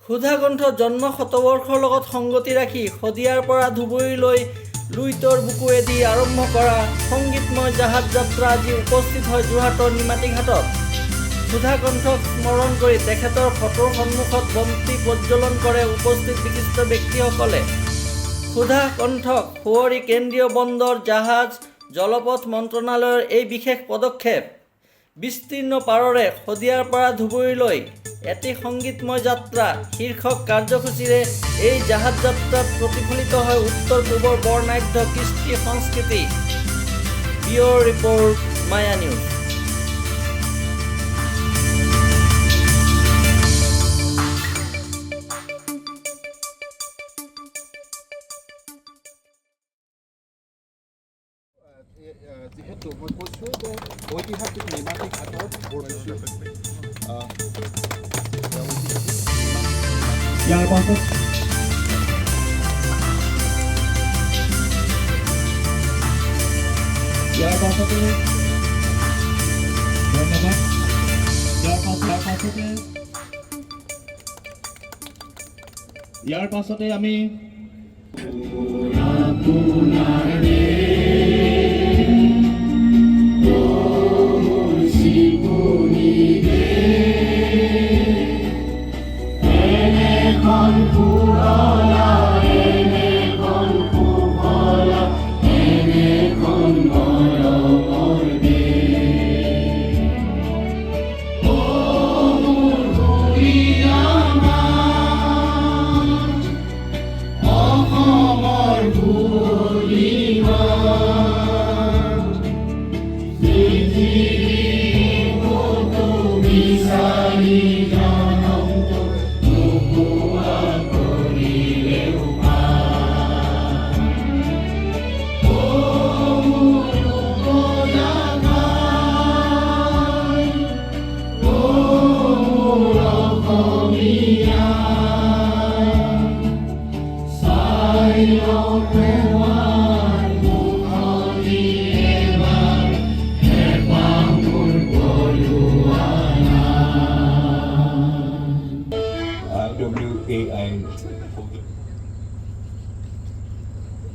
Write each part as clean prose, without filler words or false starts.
সুধাকণ্ঠ জন্ম শতবৰ্ষৰ লগত সংগতি ৰাখি শদিয়াৰ পৰা ধুবুৰীলৈ লুইতৰ বুকুৱেদি আৰম্ভ কৰা সংগীতময় জাহাজ যাত্ৰা আজি উপস্থিত হয় যোৰহাটৰ নিমাতী ঘাটত। সুধাকণ্ঠক স্মৰণ কৰি তেখেতৰ ফটোৰ সন্মুখত বন্তি প্ৰজ্বলন কৰে উপস্থিত বিশিষ্ট ব্যক্তিসকলে। সুধাকণ্ঠক সুঁৱৰি কেন্দ্ৰীয় বন্দৰ জাহাজ জলপথ মন্ত্ৰণালয়ৰ এই বিশেষ পদক্ষেপ। বিস্তীৰ্ণ পাৰৰে শদিয়াৰ পৰা ধুবুৰীলৈ এটি সংগীতময় যাত্ৰা শীৰ্ষক কাৰ্যসূচীৰে এই জাহাজ যাত্ৰাত প্ৰতিফলিত হয় উত্তৰ পূবৰ বৰ্ণাঢ্য কৃষ্টি সংস্কৃতি। Bureau report, Maya news. যিহেতু মই কৈছোঁ যে ঐতিহাসিক নিমাতী ঘাটত ইয়াৰ পাছতে ধন্যবাদ। ইয়াৰ পাছতে আমি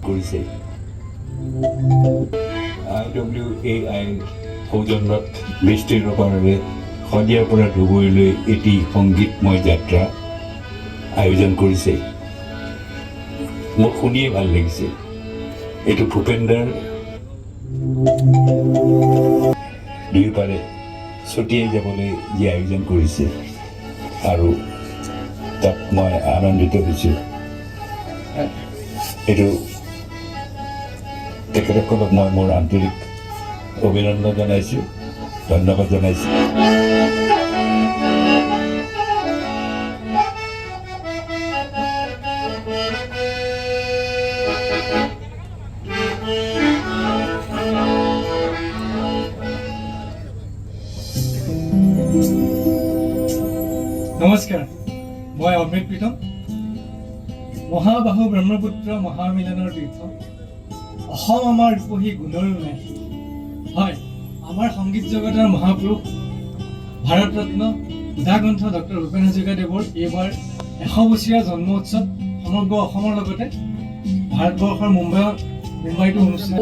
কৰিছে। IWAI সৌজন্যত বিস্তীৰ্ণ পাৰৰে শদিয়াৰ পৰা ধুবুৰীলৈ এটি সংগীতময় যাত্ৰা আয়োজন কৰিছে। মোক শুনিয়ে ভাল লাগিছে। এইটো ভূপেন্দাৰ দুয়োফালে ছটিয়াই যাবলৈ যি আয়োজন কৰিছে আৰু তাত মই আনন্দিত হৈছোঁ। এইটো তেখেতসকলক মই মোৰ আন্তৰিক অভিনন্দন জনাইছোঁ, ধন্যবাদ জনাইছোঁ। নমস্কাৰ, মই অমৃত প্ৰীতম। মহাবাহু ব্ৰহ্মপুত্ৰ মহামিলনৰ তীৰ্থ অসম আমাৰ ৰূপহী গুণৰো নাই। হয়, আমাৰ সংগীত জগতৰ মহাপুৰুষ ভাৰতৰত্ন সুধাকণ্ঠ ডক্টৰ ভূপেন হাজৰিকাদেৱৰ এইবাৰ 100 বছৰীয়া জন্ম উৎসৱ সমগ্ৰ অসমৰ লগতে ভাৰতবৰ্ষৰ মুম্বাইতো অনুষ্ঠিত।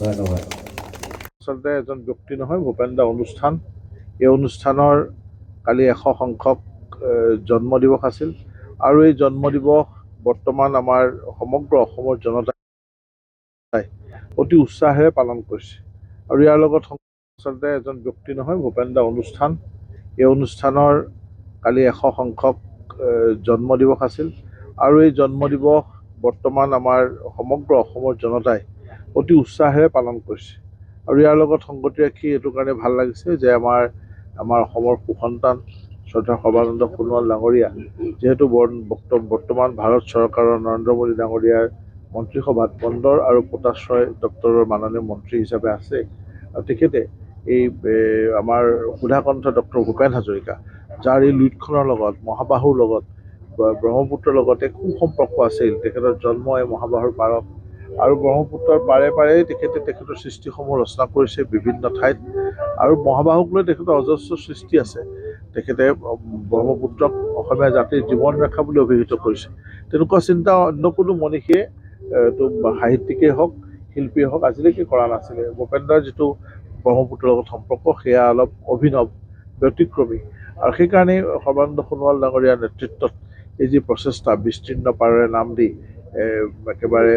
ধন্যবাদ। আচলতে এজন ব্যক্তি নহয়, ভূপেন দা অনুষ্ঠান। এই অনুষ্ঠানৰ কালি 100 সংখ্যক জন্ম দিৱস আছিল আৰু এই জন্ম দিৱস বৰ্তমান আমাৰ সমগ্ৰ অসমৰ জনতাই অতি উৎসাহেৰে পালন কৰিছে। আৰু ইয়াৰ লগত আচলতে এজন ব্যক্তি নহয়, ভূপেন দা অনুষ্ঠান। এই অনুষ্ঠানৰ কালি 100 সংখ্যক জন্ম দিৱস আছিল আৰু এই জন্ম দিৱস বৰ্তমান আমাৰ সমগ্ৰ অসমৰ জনতাই অতি উৎসাহেৰে পালন কৰিছে। আৰু ইয়াৰ লগত সংগতি ৰাখি এইটো কাৰণে ভাল লাগিছে যে আমাৰ অসমৰ সুসন্তান শ্ৰদ্ধা সৰ্বানন্দ সোণোৱাল ডাঙৰীয়া যিহেতু বৰ্তমান ভাৰত চৰকাৰৰ নৰেন্দ্ৰ মোদী ডাঙৰীয়াৰ মন্ত্ৰীসভাত বন্দৰ আৰু পোটাশ্ৰয় দপ্তৰৰ মাননীয় মন্ত্ৰী হিচাপে আছে। আৰু তেখেতে এই আমাৰ সুধাকণ্ঠ ডক্টৰ ভূপেন হাজৰিকা, যাৰ এই লুইতখনৰ লগত মহাবাহুৰ লগত ব্ৰহ্মপুত্ৰৰ লগতে সুসম্পৰ্ক আছিল। তেখেতৰ জন্ম এই মহাবাহুৰ পাৰত আৰু ব্ৰহ্মপুত্ৰৰ পাৰে পাৰে তেখেতৰ সৃষ্টিসমূহ ৰচনা কৰিছে বিভিন্ন ঠাইত। আৰু মহাবাহুক লৈ তেখেতৰ অজস্ৰ সৃষ্টি আছে। তেখেতে ব্ৰহ্মপুত্ৰক অসমীয়া জাতিৰ জীৱন ৰেখা বুলি অভিহিত কৰিছে। তেনেকুৱা চিন্তা অন্য কোনো মনীষীয়ে সাহিত্যিকেই হওক, শিল্পীয়ে হওক আজিলৈকে কৰা নাছিলে। ভূপেন দাৰ যিটো ব্ৰহ্মপুত্ৰৰ লগত সম্পৰ্ক সেয়া অলপ অভিনৱ, ব্যতিক্ৰমী। আৰু সেইকাৰণেই সৰ্বানন্দ সোণোৱাল ডাঙৰীয়াৰ নেতৃত্বত এই যি প্ৰচেষ্টা বিস্তীৰ্ণ পাৰৰে নাম দি একেবাৰে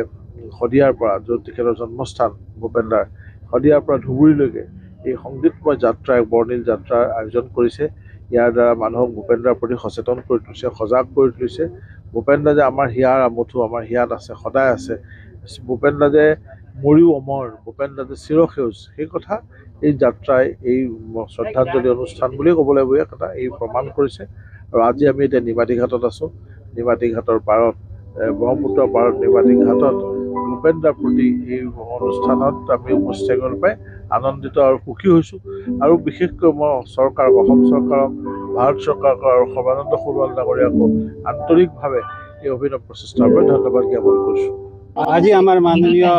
শদিয়াৰ পৰা, য'ত তেখেতৰ জন্মস্থান ভূপেন দাৰ, শদিয়াৰ পৰা ধুবুৰীলৈকে এই সংগীতময় যাত্ৰা, এক বৰ্ণিল যাত্ৰাৰ আয়োজন কৰিছে। ইয়াৰ দ্বাৰা মানুহক ভূপেন দাৰ প্ৰতি সচেতন কৰি তুলিছে, সজাগ কৰি তুলিছে। ভূপেন দা যে আমাৰ হিয়াৰ আমঠু, আমাৰ হিয়াত আছে, সদায় আছে। ভূপেন দা যে মৰিও অমৰ, ভূপেন দা যে চিৰসেউজ, সেই কথা এই যাত্ৰাই, এই শ্ৰদ্ধাঞ্জলি অনুষ্ঠান বুলিয়ে ক'ব লাগিব এটা, এই প্ৰমাণ কৰিছে। আৰু আজি আমি এতিয়া নিমাতী ঘাটত আছোঁ। নিমাতী ঘাটৰ পাৰত, ব্ৰহ্মপুত্ৰৰ পাৰত নিমাতী ঘাটত ভূপেন দাৰ প্ৰতি এই অনুষ্ঠানত আমি উপস্থিত পাই আনন্দিত আৰু সুখী হৈছোঁ। আৰু বিশেষকৈ মই চৰকাৰক, অসম চৰকাৰক, ভাৰত চৰকাৰক আৰু সৰ্বানন্দ সোণোৱাল ডাঙৰীয়াকো আন্তৰিকভাৱে এই অভিনৱ প্ৰচেষ্টাৰ বাবে ধন্যবাদ জ্ঞাপন কৰিছোঁ। আজি আমাৰ মাননীয়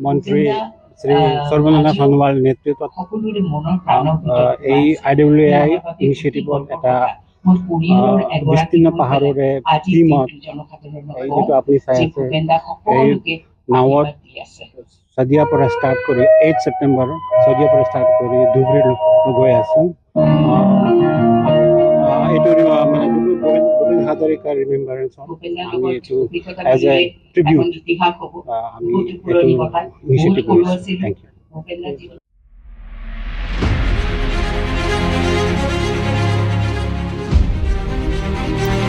মন্ত্ৰী শ্ৰী সৰ্বানন্দ সোণোৱাল নেতৃত্বত এই IWI ইনিচিয়েটিভত এটা বিস্তীৰ্ণ পাহাৰৰে টিমত এই যিটো আপুনি চাই আছে, এই নাৱত শদিয়াৰ পৰা ষ্টাৰ্ট কৰি 8 ছেপ্টেম্বৰ শদিয়াৰ পৰা ষ্টাৰ্ট কৰি ধুবুৰী গৈ আছোঁ। এইটো মানে ভূপেন হাজৰিকাৰ ৰিমেম্বাৰেঞ্চ আমি এইটো এজ এ ট্ৰিবিউট আমি এইটো ইনিচিয়েটিভ কৰিছোঁ। Thank you.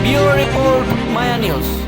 Bureau report, Maya news.